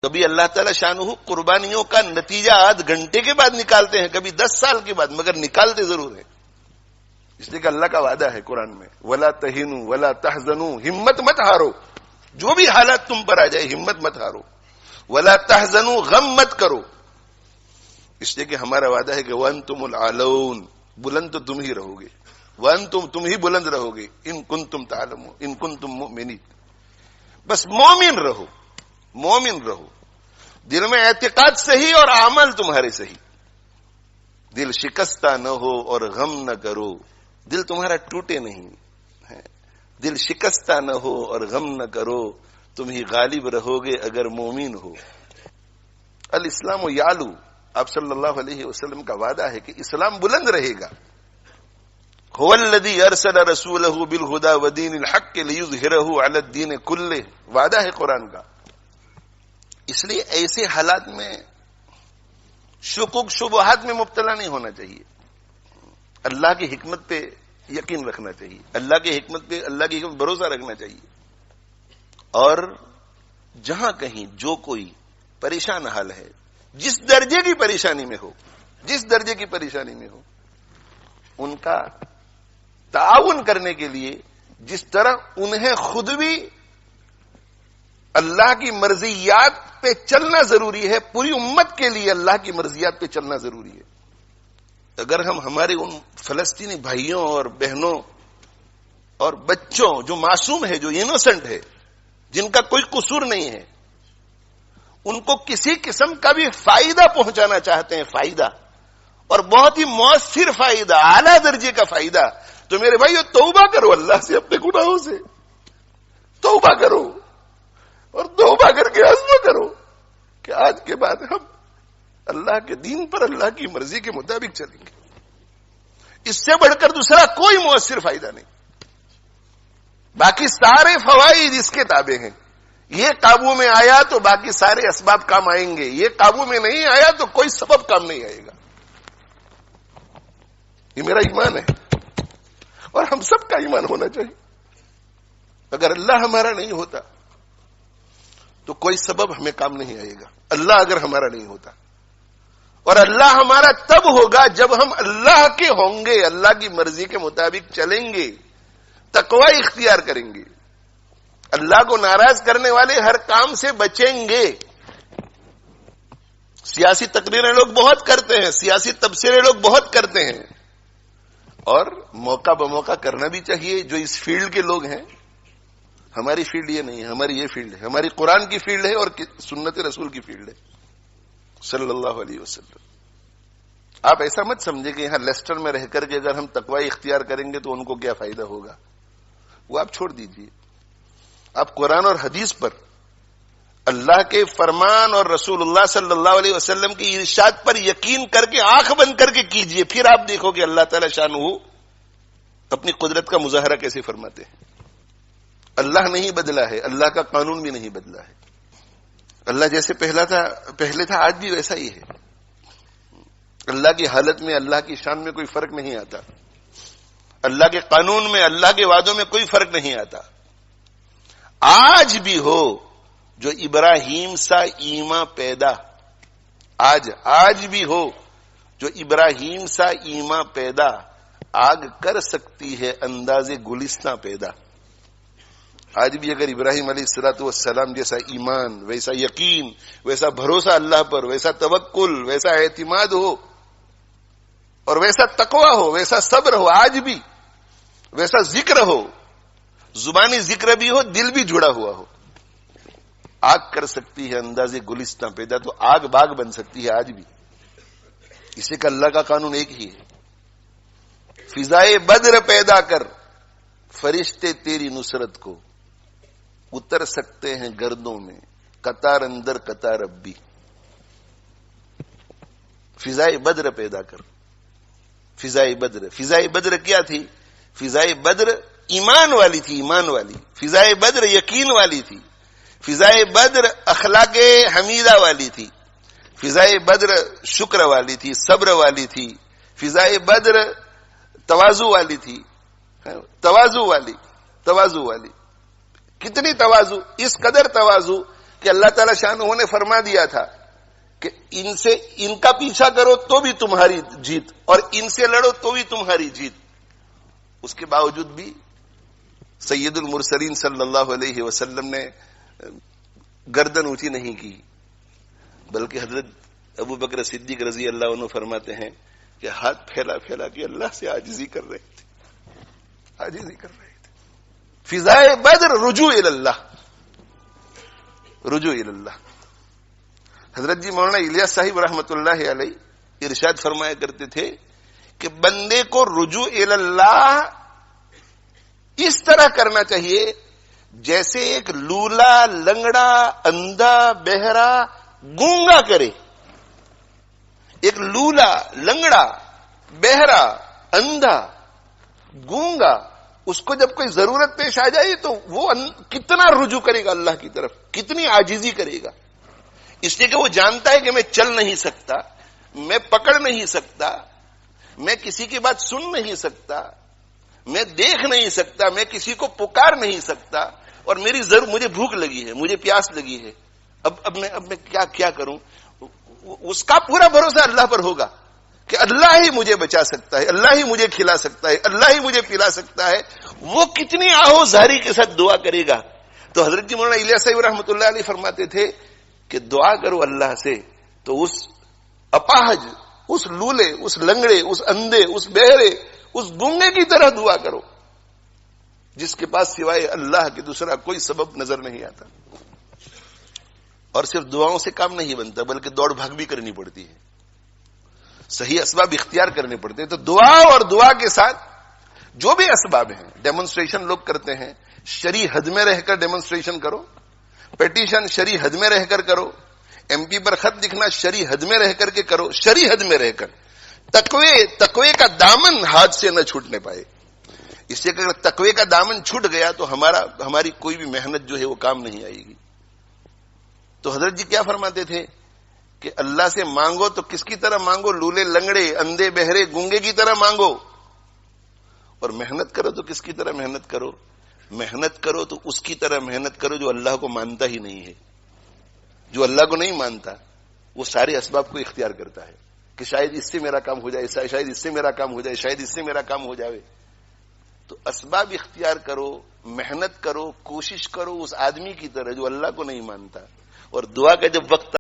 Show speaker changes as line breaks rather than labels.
کبھی اللہ تعالی شانہ قربانیوں کا نتیجہ آدھ گھنٹے کے بعد نکالتے ہیں، کبھی 10 سال کے بعد، مگر نکالتے ضرور ہیں. اس لیے کہ اللہ کا وعدہ ہے قرآن میں، وَلَا تَهِنُوا وَلَا تَحْزَنُوا، ہمت مت ہارو، جو بھی حالات تم پر آ جائے ہمت مت ہارو. وَلَا تَحْزَنُوا، غم مت کرو. اس لیے کہ ہمارا وعدہ ہے کہ وَأَنْتُمُ الْأَعْلَوْنَ، بلند تو تم ہی رہو گے. وَأَنْتُمْ، تم ہی بلند رہو گے. إِن كُنتُمْ تَعْلَمُونَ، إِن كُنتُمْ مُؤْمِنِينَ. بس مومن رہو، مومن رہو. دل میں اعتقاد صحیح اور عمل تمہارے صحیح. دل شکستہ نہ ہو اور غم نہ کرو. دل تمہارا ٹوٹے نہیں، دل شکستہ نہ ہو اور غم نہ کرو. تم ہی غالب رہو گے اگر مومن ہو. الاسلام یعلو، آپ صلی اللہ علیہ وسلم کا وعدہ ہے کہ اسلام بلند رہے گا. هو الذی ارسل رسولہ بالہدی ودین الحق لیظہرہ علی الدین کلہ، وعدہ ہے قرآن کا. اس لیے ایسے حالات میں شکوک شبہات میں مبتلا نہیں ہونا چاہیے. اللہ کی حکمت پہ یقین رکھنا چاہیے، اللہ کی حکمت پہ، اللہ کی حکمت بھروسہ رکھنا چاہیے. اور جہاں کہیں جو کوئی پریشان حال ہے، جس درجے کی پریشانی میں ہو، جس درجے کی پریشانی میں ہو، ان کا تعاون کرنے کے لیے جس طرح انہیں خود بھی اللہ کی مرضیات پہ چلنا ضروری ہے، پوری امت کے لیے اللہ کی مرضیات پہ چلنا ضروری ہے. اگر ہم ہمارے ان فلسطینی بھائیوں اور بہنوں اور بچوں جو معصوم ہے، جو انوسنٹ ہے، جن کا کوئی قصور نہیں ہے، ان کو کسی قسم کا بھی فائدہ پہنچانا چاہتے ہیں، فائدہ، اور بہت ہی مؤثر فائدہ، اعلیٰ درجے کا فائدہ، تو میرے بھائیو توبہ کرو اللہ سے، اپنے گناہوں سے توبہ کرو، اور توبہ کر کے عزم کرو کہ آج کے بعد ہم اللہ کے دین پر، اللہ کی مرضی کے مطابق چلیں گے. اس سے بڑھ کر دوسرا کوئی مؤثر فائدہ نہیں. باقی سارے فوائد اس کے تابع ہیں. یہ قابو میں آیا تو باقی سارے اسباب کام آئیں گے، یہ قابو میں نہیں آیا تو کوئی سبب کام نہیں آئے گا. یہ میرا ایمان ہے اور ہم سب کا ایمان ہونا چاہیے. اگر اللہ ہمارا نہیں ہوتا تو کوئی سبب ہمیں کام نہیں آئے گا. اللہ اگر ہمارا نہیں ہوتا، اور اللہ ہمارا تب ہوگا جب ہم اللہ کے ہوں گے، اللہ کی مرضی کے مطابق چلیں گے، تقوی اختیار کریں گے، اللہ کو ناراض کرنے والے ہر کام سے بچیں گے. سیاسی تقریریں لوگ بہت کرتے ہیں، سیاسی تبصرے لوگ بہت کرتے ہیں، اور موقع بموقع کرنا بھی چاہیے. جو اس فیلڈ کے لوگ ہیں، ہماری فیلڈ یہ نہیں ہے، ہماری یہ فیلڈ ہے، ہماری قرآن کی فیلڈ ہے اور سنت رسول کی فیلڈ ہے صلی اللہ علیہ وسلم. آپ ایسا مت سمجھے کہ یہاں لیسٹر میں رہ کر کے اگر ہم تقوی اختیار کریں گے تو ان کو کیا فائدہ ہوگا، وہ آپ چھوڑ دیجئے. آپ قرآن اور حدیث پر، اللہ کے فرمان اور رسول اللہ صلی اللہ علیہ وسلم کی ارشاد پر یقین کر کے آنکھ بند کر کے کیجئے. پھر آپ دیکھو کہ اللہ تعالی شانہ اپنی قدرت کا مظاہرہ کیسے فرماتے ہیں. اللہ نہیں بدلا ہے، اللہ کا قانون بھی نہیں بدلا ہے. اللہ جیسے پہلے تھا آج بھی ویسا ہی ہے. اللہ کی حالت میں، اللہ کی شان میں کوئی فرق نہیں آتا. اللہ کے قانون میں، اللہ کے وعدوں میں کوئی فرق نہیں آتا. آج بھی ہو جو ابراہیم سا ایمان پیدا، آج بھی ہو جو ابراہیم سا ایمان پیدا، آگ کر سکتی ہے انداز گلستہ پیدا. آج بھی اگر ابراہیم علیہ الصلوۃ والسلام جیسا ایمان، ویسا یقین، ویسا بھروسہ اللہ پر، ویسا توکل، ویسا اعتماد ہو، اور ویسا تقوی ہو، ویسا صبر ہو، آج بھی ویسا ذکر ہو، زبانی ذکر بھی ہو، دل بھی جڑا ہوا ہو، آگ کر سکتی ہے انداز گلستہ پیدا. تو آگ باغ بن سکتی ہے آج بھی. اسے کہ اللہ کا قانون ایک ہی ہے. فضائے بدر پیدا کر، فرشتے تیری نصرت کو اتر سکتے ہیں گردوں میں، قطار اندر قطار اب بھی. فضائے بدر پیدا کر. فضائے بدر کیا تھی؟ فضائے بدر ایمان والی تھی، ایمان والی. فضائے بدر یقین والی تھی. فضائے بدر اخلاق حمیدہ والی تھی. فضائے بدر شکر والی تھی، صبر والی تھی. فضائے بدر تواضع والی تھی، تواضع والی. کتنی تواضع، اس قدر تواضع کہ اللہ تعالی شانہ نے فرما دیا تھا کہ ان کا پیچھا کرو تو بھی تمہاری جیت اور ان سے لڑو تو بھی تمہاری جیت. اس کے باوجود بھی سید المرسلین صلی اللہ علیہ وسلم نے گردن اونچی نہیں کی، بلکہ حضرت ابو بکر صدیق رضی اللہ عنہ فرماتے ہیں کہ ہاتھ پھیلا پھیلا کے اللہ سے عاجزی کر رہے تھے. فضائے بدر رجوع اللہ. حضرت جی مولانا الیاس صاحب رحمۃ اللہ علیہ ارشاد فرمایا کرتے تھے کہ بندے کو رجوع اللہ اس طرح کرنا چاہیے جیسے ایک لولا، لنگڑا، اندھا، بہرا، گونگا کرے. ایک لولا، لنگڑا، بہرا، اندھا، گونگا، اس کو جب کوئی ضرورت پیش آ جائے تو وہ کتنا رجوع کرے گا اللہ کی طرف، کتنی عاجزی کرے گا. اس لیے کہ وہ جانتا ہے کہ میں چل نہیں سکتا، میں پکڑ نہیں سکتا، میں کسی کی بات سن نہیں سکتا، میں دیکھ نہیں سکتا، میں کسی کو پکار نہیں سکتا، اور مجھے بھوک لگی ہے، مجھے پیاس لگی ہے، اب میں کیا کروں. اس کا پورا بھروسہ اللہ پر ہوگا کہ اللہ ہی مجھے بچا سکتا ہے، اللہ ہی مجھے کھلا سکتا ہے، اللہ ہی مجھے پلا سکتا ہے. وہ کتنی آہو زاری کے ساتھ دعا کرے گا. تو حضرت جی مولانا الیاس صاحب رحمۃ اللہ علیہ فرماتے تھے کہ دعا کرو اللہ سے تو اس اپاہج، اس لولے، اس لنگڑے، اس اندھے، اس بہرے، اس گونگے کی طرح دعا کرو جس کے پاس سوائے اللہ کے دوسرا کوئی سبب نظر نہیں آتا. اور صرف دعاؤں سے کام نہیں بنتا بلکہ دوڑ بھاگ بھی کرنی پڑتی ہے، صحیح اسباب اختیار کرنے پڑتے ہیں. تو دعا اور دعا کے ساتھ جو بھی اسباب ہیں، ڈیمونسٹریشن لوگ کرتے ہیں، شرعی حد میں رہ کر ڈیمونسٹریشن کرو، پیٹیشن شرعی حد میں رہ کر کرو، ایم پی پر خط لکھنا شرعی حد میں رہ کر کے کرو، شرعی حد میں رہ کر. تقوی کا دامن ہاتھ سے نہ چھوٹنے پائے. اس لیے کہ اگر تقوی کا دامن چھوٹ گیا تو ہماری کوئی بھی محنت جو ہے وہ کام نہیں آئے گی. تو حضرت جی کیا فرماتے تھے کہ اللہ سے مانگو تو کس کی طرح مانگو؟ لولے، لنگڑے، اندھے، بہرے، گونگے کی طرح مانگو. اور محنت کرو تو کس کی طرح محنت کرو؟ محنت کرو تو اس کی طرح محنت کرو جو اللہ کو مانتا ہی نہیں ہے. جو اللہ کو نہیں مانتا وہ سارے اسباب کو اختیار کرتا ہے کہ شاید اس سے میرا کام ہو جائے، شاید اس سے میرا کام ہو جائے، شاید اس سے میرا کام ہو جائے. تو اسباب اختیار کرو، محنت کرو، کوشش کرو اس آدمی کی طرح جو اللہ کو نہیں مانتا. اور دعا کا جب وقت